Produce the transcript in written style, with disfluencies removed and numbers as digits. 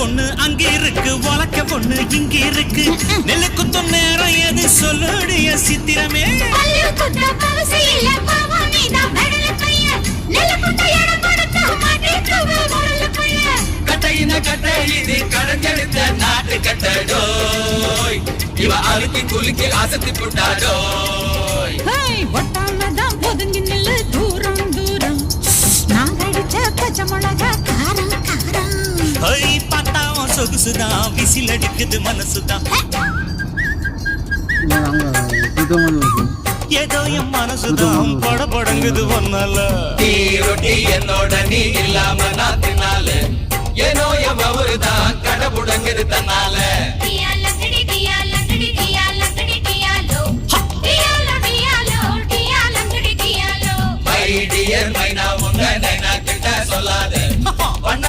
பொண்ணு அங்க இருக்கு, உலக்க பொண்ணு இங்க இருக்கு. நெல்லு குத்தும் நேரம் எது சொல்லுடைய சித்திரமே. கட்டையின கட்டை இது கடைஞ்செடுத்த நாட்டு கட்டடோய். இவ அழுக்கி குலுக்கி அசத்தி புட்டாடோய். ஒட்டாமதான் ஒதுங்கி நில்லு தூரம் தூரம். நான் அடிச்ச பச்சை மிளகா காரம் காரம். பார்த்தாவும் சொகுசுதான், விசில் அடிக்குது மனசுதான். ஏதோ என் மனசுதான் படபடங்குது ஒன்னால. டீ ரொட்டி என்னோட நீ இல்லாம நான் தின்னால.